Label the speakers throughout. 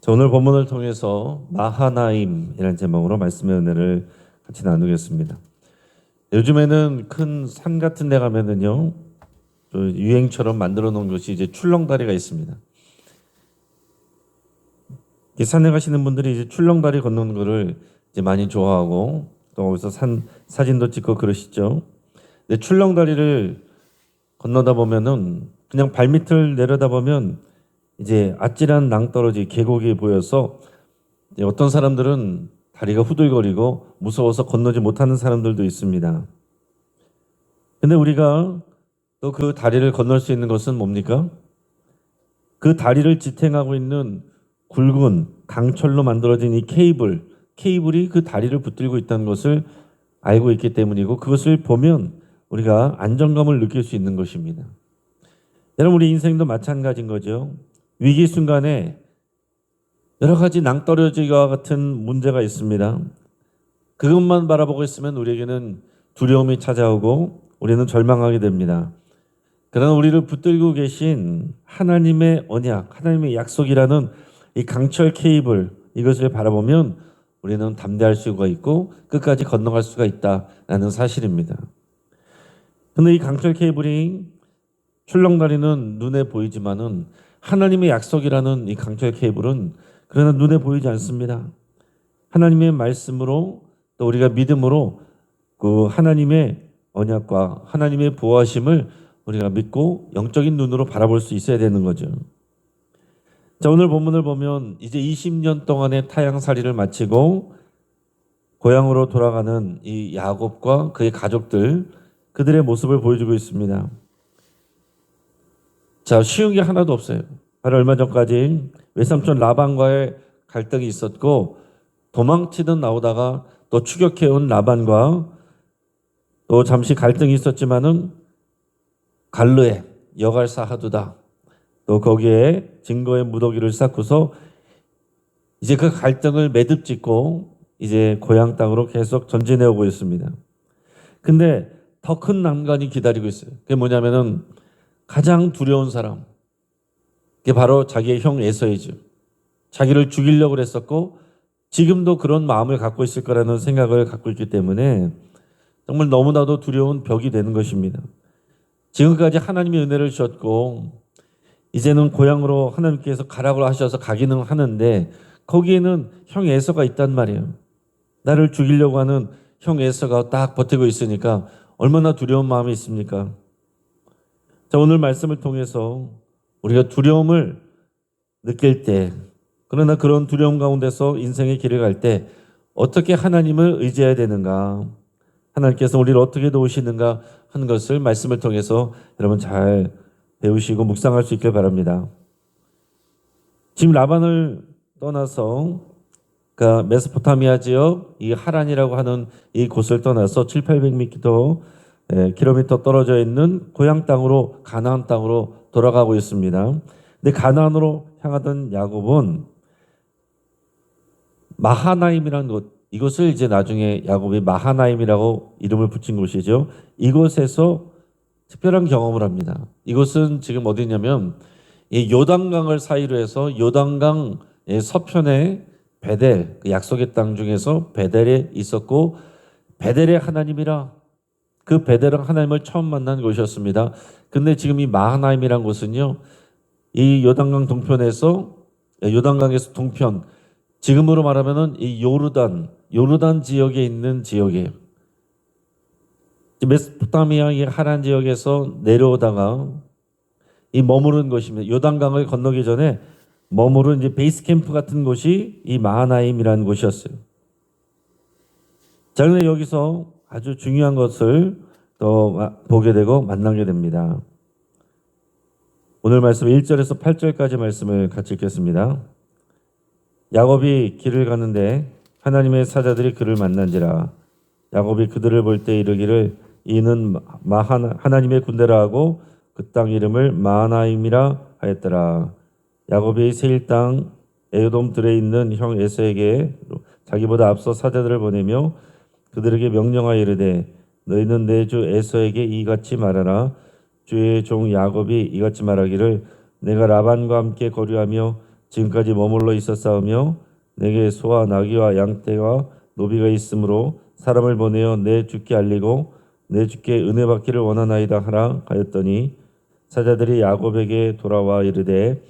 Speaker 1: 자, 오늘 본문을 통해서 마하나임이라는 제목으로 말씀의 은혜를 같이 나누겠습니다. 요즘에는 큰 산 같은 데 가면은요, 또 유행처럼 만들어 놓은 것이 이제 출렁다리가 있습니다. 이 산에 가시는 분들이 이제 출렁다리 걷는 거를 이제 많이 좋아하고 또 거기서 사진도 찍고 그러시죠. 근데 출렁다리를 건너다 보면은 그냥 발밑을 내려다 보면 이제 아찔한 낭떠러지 계곡이 보여서 어떤 사람들은 다리가 후들거리고 무서워서 건너지 못하는 사람들도 있습니다. 근데 우리가 또 그 다리를 건널 수 있는 것은 뭡니까? 그 다리를 지탱하고 있는 굵은 강철로 만들어진 이 케이블이 그 다리를 붙들고 있다는 것을 알고 있기 때문이고 그것을 보면 우리가 안정감을 느낄 수 있는 것입니다. 여러분, 우리 인생도 마찬가지인 거죠. 위기 순간에 여러 가지 낭떠러지와 같은 문제가 있습니다. 그것만 바라보고 있으면 우리에게는 두려움이 찾아오고 우리는 절망하게 됩니다. 그러나 우리를 붙들고 계신 하나님의 언약, 하나님의 약속이라는 이 강철 케이블, 이것을 바라보면 우리는 담대할 수가 있고 끝까지 건너갈 수가 있다라는 사실입니다. 그런데 이 강철 케이블이 출렁다리는 눈에 보이지만은 하나님의 약속이라는 이 강철 케이블은 그러나 눈에 보이지 않습니다. 하나님의 말씀으로 또 우리가 믿음으로 그 하나님의 언약과 하나님의 보호하심을 우리가 믿고 영적인 눈으로 바라볼 수 있어야 되는 거죠. 자, 오늘 본문을 보면 이제 20년 동안의 타향살이를 마치고 고향으로 돌아가는 이 야곱과 그의 가족들, 그들의 모습을 보여주고 있습니다. 자, 쉬운 게 하나도 없어요. 바로 얼마 전까지 외삼촌 라반과의 갈등이 있었고 도망치듯 나오다가 또 추격해온 라반과 또 잠시 갈등이 있었지만은 갈르에 여갈 사하두다. 또 거기에 증거의 무더기를 쌓고서 이제 그 갈등을 매듭짓고 이제 고향 땅으로 계속 전진해 오고 있습니다. 근데 더 큰 난관이 기다리고 있어요. 그게 뭐냐면은 가장 두려운 사람. 그게 바로 자기의 형 에서이죠. 자기를 죽이려고 그랬었고 지금도 그런 마음을 갖고 있을 거라는 생각을 갖고 있기 때문에 정말 너무나도 두려운 벽이 되는 것입니다. 지금까지 하나님의 은혜를 주셨고 이제는 고향으로 하나님께서 가라고 하셔서 가기는 하는데 거기에는 형 에서가 있단 말이에요. 나를 죽이려고 하는 형 에서가 딱 버티고 있으니까 얼마나 두려운 마음이 있습니까? 자, 오늘 말씀을 통해서 우리가 두려움을 느낄 때, 그러나 그런 두려움 가운데서 인생의 길을 갈 때 어떻게 하나님을 의지해야 되는가, 하나님께서 우리를 어떻게 도우시는가 하는 것을 말씀을 통해서 여러분 잘 배우시고 묵상할 수 있길 바랍니다. 지금 라반을 떠나서 그러니까 메소포타미아 지역 이 하란이라고 하는 이 곳을 떠나서 700킬로미터 떨어져 있는 고향 땅으로 가나안 땅으로 돌아가고 있습니다. 근데 가나안으로 향하던 야곱은 마하나임이라는 곳, 이것을 이제 나중에 야곱이 마하나임이라고 이름을 붙인 곳이죠. 이곳에서 특별한 경험을 합니다. 이곳은 지금 어디냐면 이 요단강을 사이로 해서 요단강의 서편에 베델, 그 약속의 땅 중에서 베델에 있었고 베델의 하나님이라 그 베델은 하나님을 처음 만난 곳이었습니다. 근데 지금 이 마하나임이란 곳은요, 이 요단강 동편에서 요단강에서 동편, 지금으로 말하면은 이 요르단 지역에 있는 지역이에요. 메소포타미아 이 하란 지역에서 내려오다가 이 머무른 곳입니다. 요단강을 건너기 전에 머무른 이제 베이스 캠프 같은 곳이 이 마하나임이라는 곳이었어요. 자, 그런데 여기서 아주 중요한 것을 또 보게 되고 만나게 됩니다. 오늘 말씀 1절에서 8절까지 말씀을 같이 읽겠습니다. 야곱이 길을 가는데 하나님의 사자들이 그를 만난지라. 야곱이 그들을 볼 때 이르기를 이는 하나님의 군대라 하고 그 땅 이름을 마하나임이라 하였더라. 야곱이 세일 땅 에돔 들에 있는 형 에서에게 자기보다 앞서 사자들을 보내며 그들에게 명령하여 이르되 너희는 내 주 에서에게 이같이 말하라. 주의 종 야곱이 이같이 말하기를 내가 라반과 함께 거류하며 지금까지 머물러 있었사오며 내게 소와 나귀와 양떼와 노비가 있으므로 사람을 보내어 내 주께 알리고 내 주께 은혜 받기를 원하나이다 하라 하였더니 사자들이 야곱에게 돌아와 이르되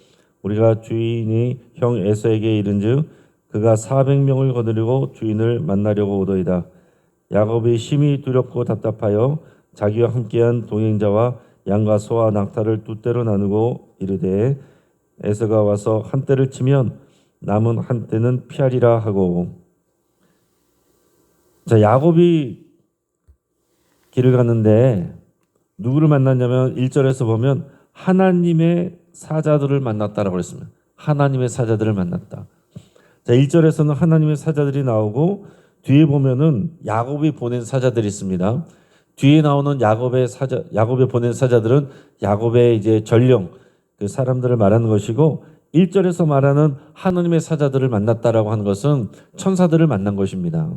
Speaker 1: 우리가 주인이 형 에서에게 이른즉 그가 400명을 거느리고 주인을 만나려고 오더이다. 야곱이 심히 두렵고 답답하여 자기와 함께한 동행자와 양과 소와 낙타를 두 떼로 나누고 이르되 에서가 와서 한 떼를 치면 남은 한 떼는 피하리라 하고. 자, 야곱이 길을 갔는데 누구를 만났냐면 1절에서 보면 하나님의 사자들을 만났다라고 했습니다. 하나님의 사자들을 만났다. 자, 1절에서는 하나님의 사자들이 나오고 뒤에 보면은 야곱이 보낸 사자들이 있습니다. 뒤에 나오는 야곱이 보낸 사자들은 야곱의 이제 전령, 그 사람들을 말하는 것이고 1절에서 말하는 하나님의 사자들을 만났다라고 하는 것은 천사들을 만난 것입니다.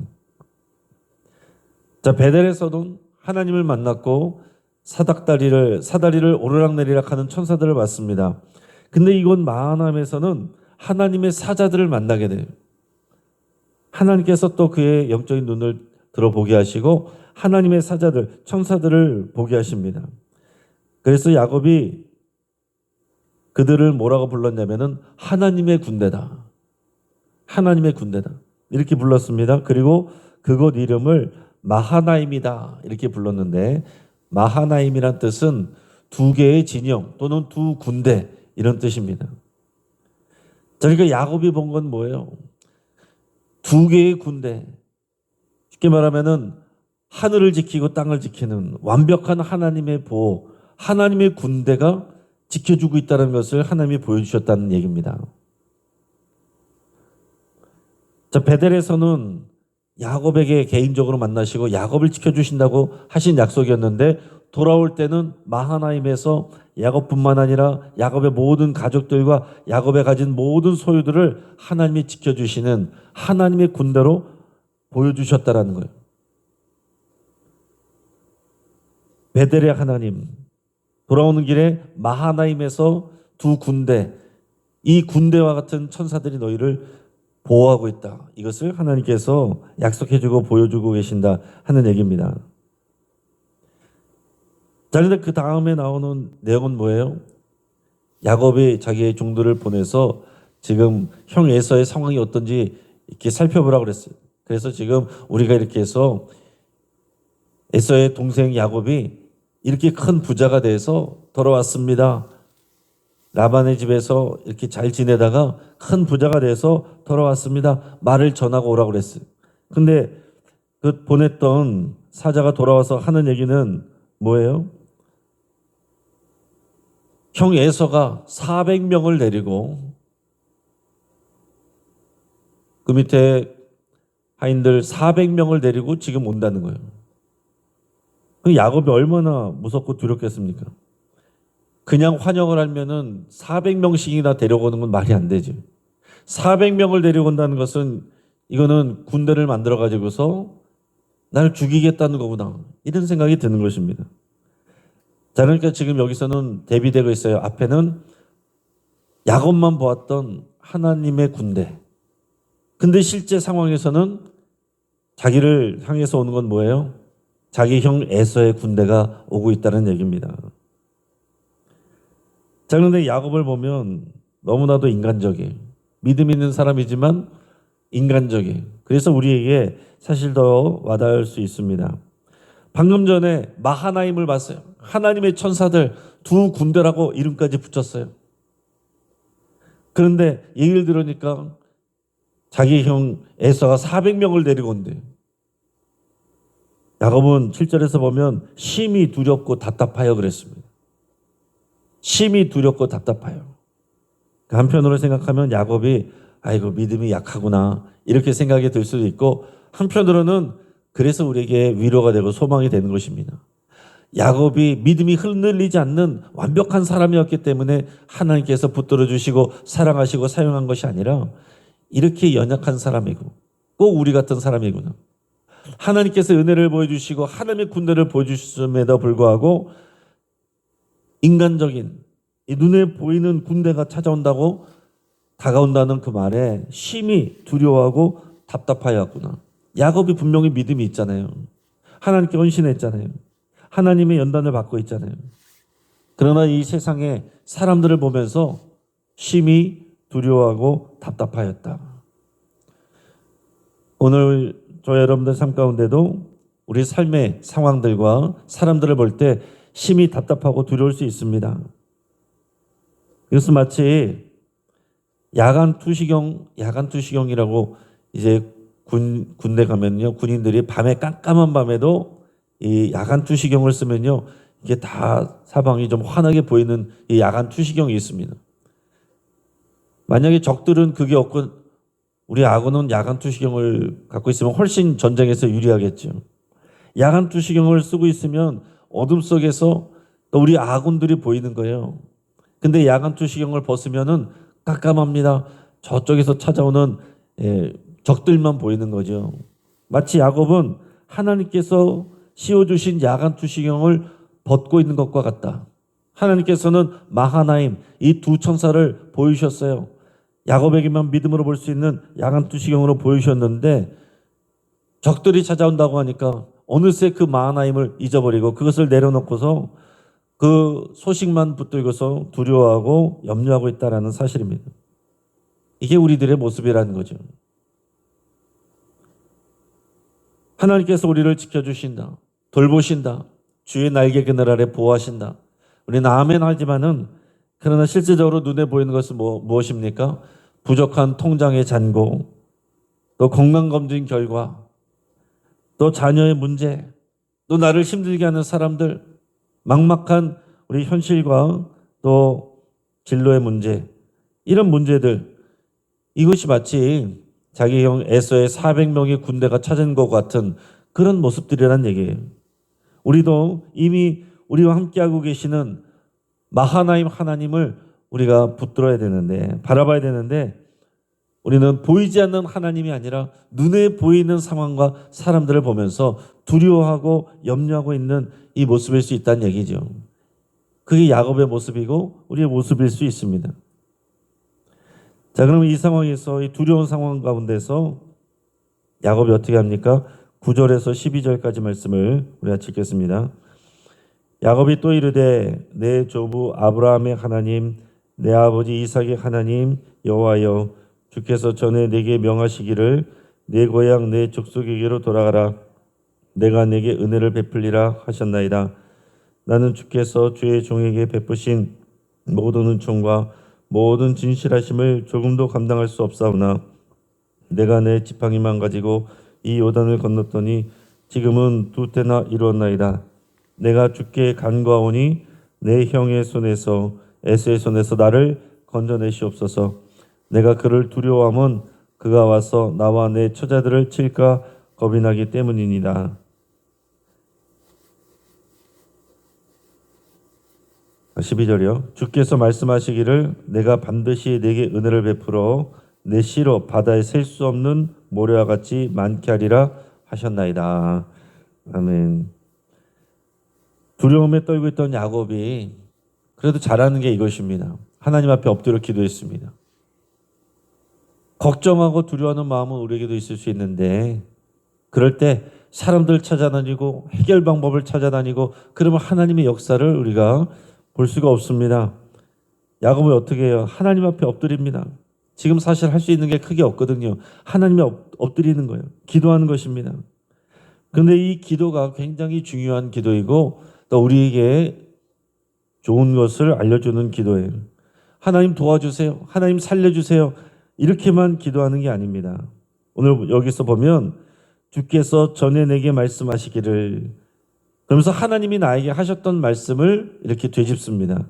Speaker 1: 자, 베델에서도 하나님을 만났고 사다리를 오르락내리락 하는 천사들을 봤습니다. 근데 이곳 마하나임에서는 하나님의 사자들을 만나게 돼요. 하나님께서 또 그의 영적인 눈을 들어보게 하시고 하나님의 사자들, 천사들을 보게 하십니다. 그래서 야곱이 그들을 뭐라고 불렀냐면은 하나님의 군대다. 하나님의 군대다. 이렇게 불렀습니다. 그리고 그곳 이름을 마하나임이다. 이렇게 불렀는데 마하나임이란 뜻은 두 개의 진영 또는 두 군대 이런 뜻입니다. 그러니까 야곱이 본 건 뭐예요? 두 개의 군대. 쉽게 말하면은 하늘을 지키고 땅을 지키는 완벽한 하나님의 보호, 하나님의 군대가 지켜주고 있다는 것을 하나님이 보여주셨다는 얘기입니다. 자, 베델에서는 야곱에게 개인적으로 만나시고 야곱을 지켜주신다고 하신 약속이었는데 돌아올 때는 마하나임에서 야곱뿐만 아니라 야곱의 모든 가족들과 야곱이 가진 모든 소유들을 하나님이 지켜주시는 하나님의 군대로 보여주셨다라는 거예요. 베델의 하나님, 돌아오는 길에 마하나임에서 두 군대, 이 군대와 같은 천사들이 너희를 보호하고 있다. 이것을 하나님께서 약속해주고 보여주고 계신다 하는 얘기입니다. 자, 그런데 그 다음에 나오는 내용은 뭐예요? 야곱이 자기의 종들을 보내서 지금 형 에서의 상황이 어떤지 이렇게 살펴보라고 그랬어요. 그래서 지금 우리가 이렇게 해서 에서의 동생 야곱이 이렇게 큰 부자가 돼서 돌아왔습니다. 라반의 집에서 이렇게 잘 지내다가 큰 부자가 돼서 돌아왔습니다. 말을 전하고 오라고 그랬어요. 근데 그 보냈던 사자가 돌아와서 하는 얘기는 뭐예요? 형 에서가 400명을 데리고 그 밑에 하인들 400명을 데리고 지금 온다는 거예요. 야곱이 얼마나 무섭고 두렵겠습니까? 그냥 환영을 하면은 400명씩이나 데려오는 건 말이 안 되죠. 400명을 데려온다는 것은 이거는 군대를 만들어 가지고서 나를 죽이겠다는 거구나. 이런 생각이 드는 것입니다. 자, 그러니까 지금 여기서는 대비되고 있어요. 앞에는 야곱만 보았던 하나님의 군대. 근데 실제 상황에서는 자기를 향해서 오는 건 뭐예요? 자기 형 에서의 군대가 오고 있다는 얘기입니다. 자, 그런데 야곱을 보면 너무나도 인간적이에요. 믿음 있는 사람이지만 인간적이에요. 그래서 우리에게 사실 더 와닿을 수 있습니다. 방금 전에 마하나임을 봤어요. 하나님의 천사들 두 군대라고 이름까지 붙였어요. 그런데 얘기를 들으니까 자기 형 에서가 400명을 데리고 온대요. 야곱은 7절에서 보면 심히 두렵고 답답하여 그랬습니다. 심히 두렵고 답답하여. 한편으로 생각하면 야곱이 아이고 믿음이 약하구나 이렇게 생각이 들 수도 있고 한편으로는 그래서 우리에게 위로가 되고 소망이 되는 것입니다. 야곱이 믿음이 흔들리지 않는 완벽한 사람이었기 때문에 하나님께서 붙들어 주시고 사랑하시고 사용한 것이 아니라 이렇게 연약한 사람이고 꼭 우리 같은 사람이구나. 하나님께서 은혜를 보여주시고 하나님의 군대를 보여주심에도 불구하고 인간적인 이 눈에 보이는 군대가 찾아온다고 다가온다는 그 말에 심히 두려워하고 답답하였구나. 야곱이 분명히 믿음이 있잖아요. 하나님께 헌신했잖아요. 하나님의 연단을 받고 있잖아요. 그러나 이 세상에 사람들을 보면서 심히 두려워하고 답답하였다. 오늘 저희 여러분들 삶 가운데도 우리 삶의 상황들과 사람들을 볼 때 심히 답답하고 두려울 수 있습니다. 이것은 마치 야간 투시경이라고 이제 군대 가면요, 군인들이 밤에 깜깜한 밤에도 이 야간 투시경을 쓰면요, 이게 다 사방이 좀 환하게 보이는 이 야간 투시경이 있습니다. 만약에 적들은 그게 없고 우리 아군은 야간 투시경을 갖고 있으면 훨씬 전쟁에서 유리하겠죠. 야간 투시경을 쓰고 있으면 어둠 속에서 또 우리 아군들이 보이는 거예요. 근데 야간 투시경을 벗으면은 깜깜합니다. 저쪽에서 찾아오는 적들만 보이는 거죠. 마치 야곱은 하나님께서 씌워주신 야간 투시경을 벗고 있는 것과 같다. 하나님께서는 마하나임 이 두 천사를 보이셨어요. 야곱에게만 믿음으로 볼 수 있는 야간 투시경으로 보이셨는데 적들이 찾아온다고 하니까 어느새 그 마하나임을 잊어버리고 그것을 내려놓고서 그 소식만 붙들고서 두려워하고 염려하고 있다는 사실입니다. 이게 우리들의 모습이라는 거죠. 하나님께서 우리를 지켜주신다. 돌보신다. 주의 날개 그늘 아래 보호하신다. 우리는 아멘 하지만은 그러나 실제적으로 눈에 보이는 것은 무엇입니까? 부족한 통장의 잔고, 또 건강검진 결과, 또 자녀의 문제, 또 나를 힘들게 하는 사람들, 막막한 우리 현실과 또 진로의 문제, 이런 문제들, 이것이 마치 자기 형 에서의 400명의 군대가 찾은 것 같은 그런 모습들이란 얘기예요. 우리도 이미 우리와 함께하고 계시는 마하나임 하나님을 우리가 붙들어야 되는데, 바라봐야 되는데, 우리는 보이지 않는 하나님이 아니라 눈에 보이는 상황과 사람들을 보면서 두려워하고 염려하고 있는 이 모습일 수 있다는 얘기죠. 그게 야곱의 모습이고 우리의 모습일 수 있습니다. 자, 그러면 이 상황에서, 이 두려운 상황 가운데서 야곱이 어떻게 합니까? 9절에서 12절까지 말씀을 우리가 읽겠습니다. 야곱이 또 이르되 내 조부 아브라함의 하나님, 내 아버지 이삭의 하나님 여호와여, 주께서 전에 내게 명하시기를 내 고향 내 족속에게로 돌아가라. 내가 내게 은혜를 베풀리라 하셨나이다. 나는 주께서 주의 종에게 베푸신 모든 은총과 모든 진실하심을 조금도 감당할 수 없사오나 내가 내 지팡이만 가지고 이 요단을 건넜더니 지금은 두 때나 이루었나이다. 내가 주께 간구하오니 내 형의 손에서 에서의 손에서 나를 건져내시옵소서. 내가 그를 두려워함은 그가 와서 나와 내 처자들을 칠까 겁이 나기 때문이니라. 12절이요. 주께서 말씀하시기를 내가 반드시 내게 은혜를 베풀어 내 씨로 바다에 셀 수 없는 모래와 같이 많게 하리라 하셨나이다. 아멘. 두려움에 떨고 있던 야곱이 그래도 잘하는 게 이것입니다. 하나님 앞에 엎드려 기도했습니다. 걱정하고 두려워하는 마음은 우리에게도 있을 수 있는데 그럴 때 사람들 찾아다니고 해결 방법을 찾아다니고 그러면 하나님의 역사를 우리가 볼 수가 없습니다. 야곱이 어떻게 해요? 하나님 앞에 엎드립니다. 지금 사실 할 수 있는 게 크게 없거든요. 하나님에 엎드리는 거예요. 기도하는 것입니다. 그런데 이 기도가 굉장히 중요한 기도이고 또 우리에게 좋은 것을 알려주는 기도예요. 하나님 도와주세요. 하나님 살려주세요. 이렇게만 기도하는 게 아닙니다. 오늘 여기서 보면 주께서 전에 내게 말씀하시기를, 그러면서 하나님이 나에게 하셨던 말씀을 이렇게 되짚습니다.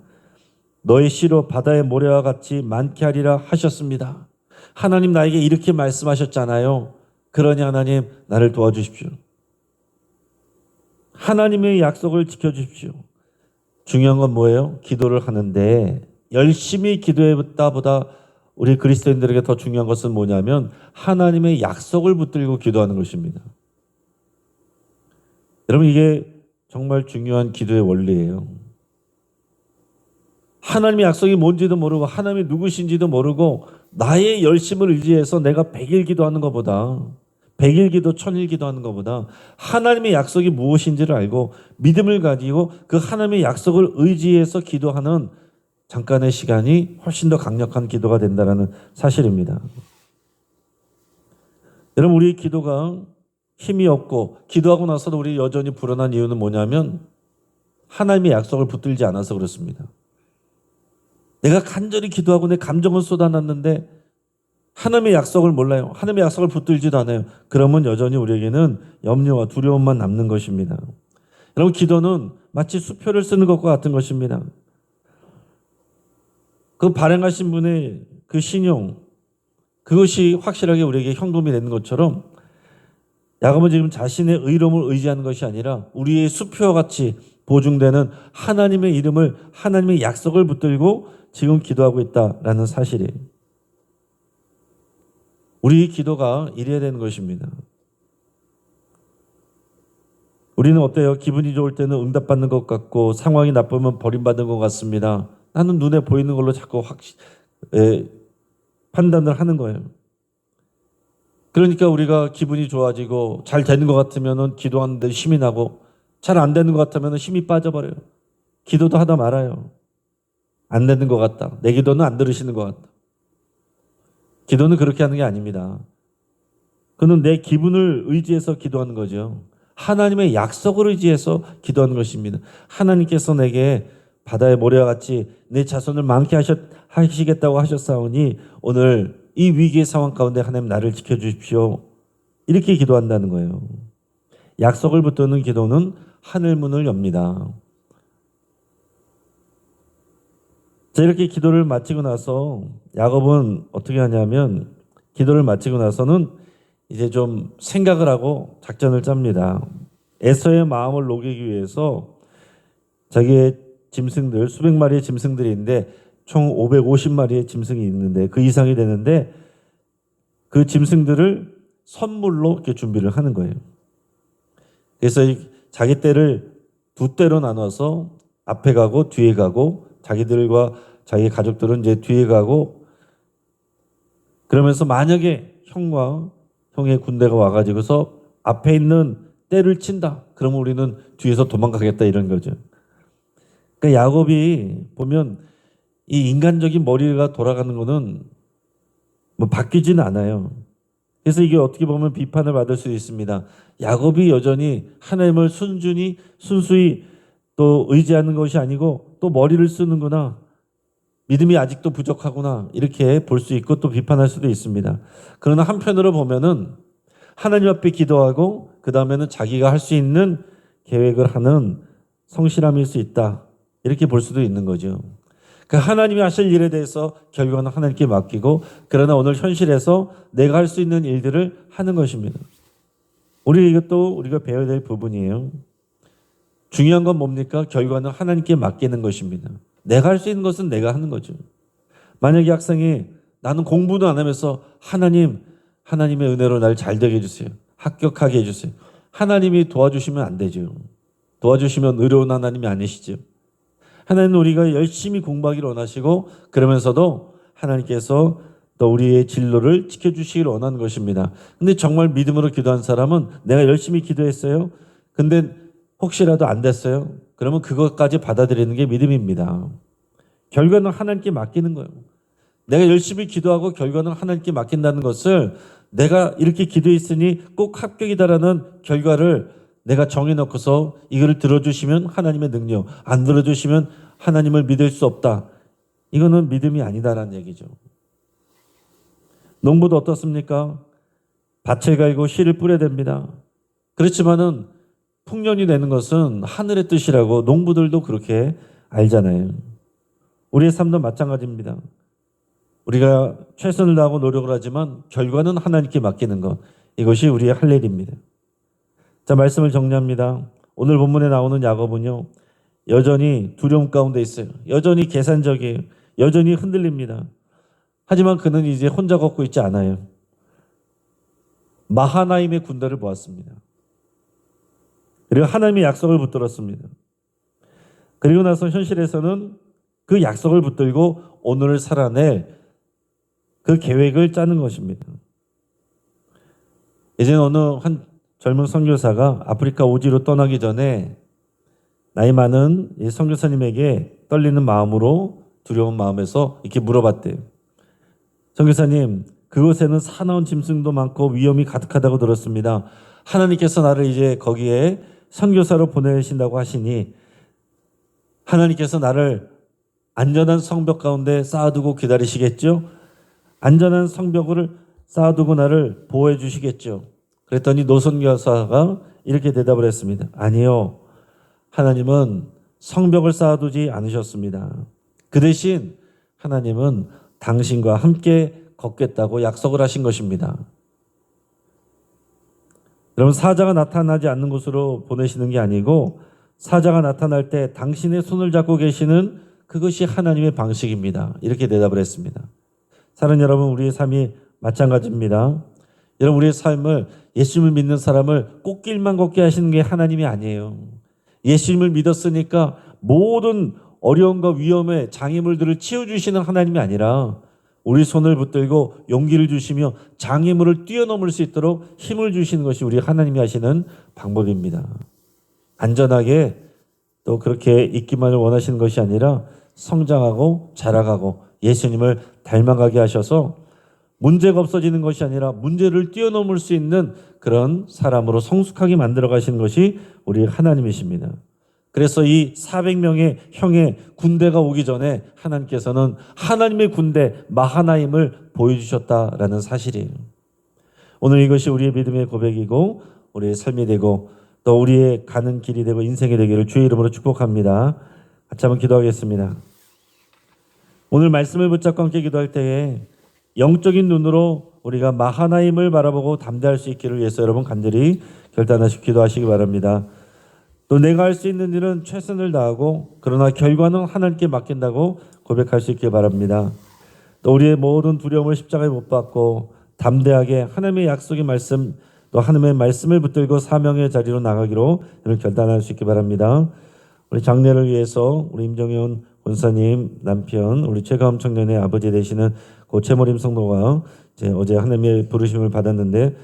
Speaker 1: 너의 씨로 바다의 모래와 같이 많게 하리라 하셨습니다. 하나님 나에게 이렇게 말씀하셨잖아요. 그러니 하나님 나를 도와주십시오. 하나님의 약속을 지켜주십시오. 중요한 건 뭐예요? 기도를 하는데 열심히 기도했다 보다 우리 그리스도인들에게 더 중요한 것은 뭐냐면 하나님의 약속을 붙들고 기도하는 것입니다. 여러분 이게 정말 중요한 기도의 원리예요. 하나님의 약속이 뭔지도 모르고 하나님이 누구신지도 모르고 나의 열심을 의지해서 내가 100일 기도하는 것보다 100일 기도, 1000일 기도하는 것보다 하나님의 약속이 무엇인지를 알고 믿음을 가지고 그 하나님의 약속을 의지해서 기도하는 잠깐의 시간이 훨씬 더 강력한 기도가 된다는 사실입니다. 여러분, 우리 기도가 힘이 없고 기도하고 나서도 우리 여전히 불안한 이유는 뭐냐면 하나님의 약속을 붙들지 않아서 그렇습니다. 내가 간절히 기도하고 내 감정을 쏟아놨는데 하나님의 약속을 몰라요. 하나님의 약속을 붙들지도 않아요. 그러면 여전히 우리에게는 염려와 두려움만 남는 것입니다. 여러분, 기도는 마치 수표를 쓰는 것과 같은 것입니다. 그 발행하신 분의 그 신용, 그것이 확실하게 우리에게 현금이 되는 것처럼 야고보는 지금 자신의 의로움을 의지하는 것이 아니라 우리의 수표와 같이 보증되는 하나님의 이름을, 하나님의 약속을 붙들고 지금 기도하고 있다라는 사실이에요. 우리 기도가 이래야 되는 것입니다. 우리는 어때요? 기분이 좋을 때는 응답받는 것 같고 상황이 나쁘면 버림받는 것 같습니다. 나는 눈에 보이는 걸로 자꾸 판단을 하는 거예요. 그러니까 우리가 기분이 좋아지고 잘 되는 것 같으면 기도하는데 힘이 나고 잘 안 되는 것 같으면 힘이 빠져버려요. 기도도 하다 말아요. 안 되는 것 같다. 내 기도는 안 들으시는 것 같다. 기도는 그렇게 하는 게 아닙니다. 그는 내 기분을 의지해서 기도하는 거죠. 하나님의 약속을 의지해서 기도하는 것입니다. 하나님께서 내게 바다의 모래와 같이 내 자손을 많게 하시겠다고 하셨사오니 오늘 이 위기의 상황 가운데 하나님 나를 지켜주십시오. 이렇게 기도한다는 거예요. 약속을 붙드는 기도는 하늘 문을 엽니다. 자, 이렇게 기도를 마치고 나서 야곱은 어떻게 하냐면 기도를 마치고 나서는 이제 좀 생각을 하고 작전을 짭니다. 에서의 마음을 녹이기 위해서 자기의 짐승들, 수백 마리의 짐승들이 있는데 총 550마리의 짐승이 있는데 그 이상이 되는데 그 짐승들을 선물로 이렇게 준비를 하는 거예요. 그래서 자기 떼를 두 떼로 나눠서 앞에 가고 뒤에 가고 자기들과 자기 가족들은 이제 뒤에 가고 그러면서 만약에 형의 군대가 와가지고서 앞에 있는 떼를 친다. 그러면 우리는 뒤에서 도망가겠다 이런 거죠. 그러니까 야곱이 보면 이 인간적인 머리가 돌아가는 거는 뭐 바뀌지는 않아요. 그래서 이게 어떻게 보면 비판을 받을 수 있습니다. 야곱이 여전히 하나님을 순수히 또 의지하는 것이 아니고 또 머리를 쓰는구나. 믿음이 아직도 부족하구나. 이렇게 볼 수 있고 또 비판할 수도 있습니다. 그러나 한편으로 보면은 하나님 앞에 기도하고 그 다음에는 자기가 할 수 있는 계획을 하는 성실함일 수 있다. 이렇게 볼 수도 있는 거죠. 그 하나님이 하실 일에 대해서 결과는 하나님께 맡기고 그러나 오늘 현실에서 내가 할 수 있는 일들을 하는 것입니다. 이것도 우리가 배워야 될 부분이에요. 중요한 건 뭡니까? 결과는 하나님께 맡기는 것입니다. 내가 할 수 있는 것은 내가 하는 거죠. 만약에 학생이 나는 공부도 안 하면서 하나님의 은혜로 날 잘 되게 해주세요. 합격하게 해주세요. 하나님이 도와주시면 안 되죠. 도와주시면 의로운 하나님이 아니시죠. 하나님은 우리가 열심히 공부하기를 원하시고 그러면서도 하나님께서 또 우리의 진로를 지켜주시기를 원하는 것입니다. 근데 정말 믿음으로 기도한 사람은 내가 열심히 기도했어요. 근데 혹시라도 안 됐어요. 그러면 그것까지 받아들이는 게 믿음입니다. 결과는 하나님께 맡기는 거예요. 내가 열심히 기도하고 결과는 하나님께 맡긴다는 것을 내가 이렇게 기도했으니 꼭 합격이다라는 결과를 내가 정해놓고서 이거를 들어주시면 하나님의 능력, 안 들어주시면 하나님을 믿을 수 없다. 이거는 믿음이 아니다라는 얘기죠. 농부도 어떻습니까? 밭을 갈고 씨를 뿌려야 됩니다. 그렇지만은 풍년이 되는 것은 하늘의 뜻이라고 농부들도 그렇게 알잖아요. 우리의 삶도 마찬가지입니다. 우리가 최선을 다하고 노력을 하지만 결과는 하나님께 맡기는 것. 이것이 우리의 할 일입니다. 자, 말씀을 정리합니다. 오늘 본문에 나오는 야곱은요. 여전히 두려움 가운데 있어요. 여전히 계산적이에요. 여전히 흔들립니다. 하지만 그는 이제 혼자 걷고 있지 않아요. 마하나임의 군대를 모았습니다. 그리고 하나님의 약속을 붙들었습니다. 그리고 나서 현실에서는 그 약속을 붙들고 오늘을 살아낼 그 계획을 짜는 것입니다. 예전에 어느 한 젊은 선교사가 아프리카 오지로 떠나기 전에 나이 많은 이 선교사님에게 떨리는 마음으로 두려운 마음에서 이렇게 물어봤대요. 선교사님, 그곳에는 사나운 짐승도 많고 위험이 가득하다고 들었습니다. 하나님께서 나를 이제 거기에 선교사로 보내신다고 하시니 하나님께서 나를 안전한 성벽 가운데 쌓아두고 기다리시겠죠? 안전한 성벽을 쌓아두고 나를 보호해 주시겠죠? 그랬더니 노선교사가 이렇게 대답을 했습니다. 아니요. 하나님은 성벽을 쌓아두지 않으셨습니다. 그 대신 하나님은 당신과 함께 걷겠다고 약속을 하신 것입니다. 여러분, 사자가 나타나지 않는 곳으로 보내시는 게 아니고 사자가 나타날 때 당신의 손을 잡고 계시는 그것이 하나님의 방식입니다. 이렇게 대답을 했습니다. 사랑하는 여러분, 우리의 삶이 마찬가지입니다. 여러분, 우리의 삶을 예수님을 믿는 사람을 꽃길만 걷게 하시는 게 하나님이 아니에요. 예수님을 믿었으니까 모든 어려움과 위험의 장애물들을 치워주시는 하나님이 아니라 우리 손을 붙들고 용기를 주시며 장애물을 뛰어넘을 수 있도록 힘을 주시는 것이 우리 하나님이 하시는 방법입니다. 안전하게 또 그렇게 있기만을 원하시는 것이 아니라 성장하고 자라가고 예수님을 닮아가게 하셔서 문제가 없어지는 것이 아니라 문제를 뛰어넘을 수 있는 그런 사람으로 성숙하게 만들어 가시는 것이 우리 하나님이십니다. 그래서 이 400명의 형의 군대가 오기 전에 하나님께서는 하나님의 군대 마하나임을 보여주셨다라는 사실이에요. 오늘 이것이 우리의 믿음의 고백이고 우리의 삶이 되고 또 우리의 가는 길이 되고 인생이 되기를 주의 이름으로 축복합니다. 같이 한번 기도하겠습니다. 오늘 말씀을 붙잡고 함께 기도할 때에 영적인 눈으로 우리가 마하나임을 바라보고 담대할 수 있기를 위해서 여러분 간절히 결단하시고 기도하시기 바랍니다. 또 내가 할 수 있는 일은 최선을 다하고 그러나 결과는 하나님께 맡긴다고 고백할 수 있기 바랍니다. 또 우리의 모든 두려움을 십자가에 못 박고 담대하게 하나님의 약속의 말씀 또 하나님의 말씀을 붙들고 사명의 자리로 나가기로 결단할 수 있기 바랍니다. 우리 장례를 위해서 우리 임정현 권사님 남편 우리 최가음 청년의 아버지 되시는 고 최모림 성도가 어제 하나님의 부르심을 받았는데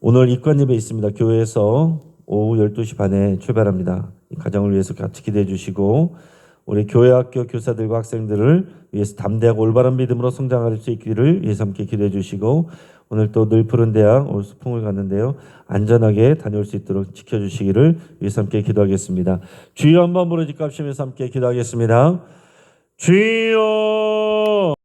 Speaker 1: 오늘 입관 예배 있습니다. 교회에서 오후 12시 반에 출발합니다. 이 가정을 위해서 같이 기도해 주시고 우리 교회 학교 교사들과 학생들을 위해서 담대하고 올바른 믿음으로 성장할 수 있기를 위해서 함께 기도해 주시고 오늘 또 늘 푸른 대학 올 수풍을 갔는데요. 안전하게 다녀올 수 있도록 지켜주시기를 위해서 함께 기도하겠습니다. 주여 한번 부르짖고 합심해서 함께 기도하겠습니다. 주여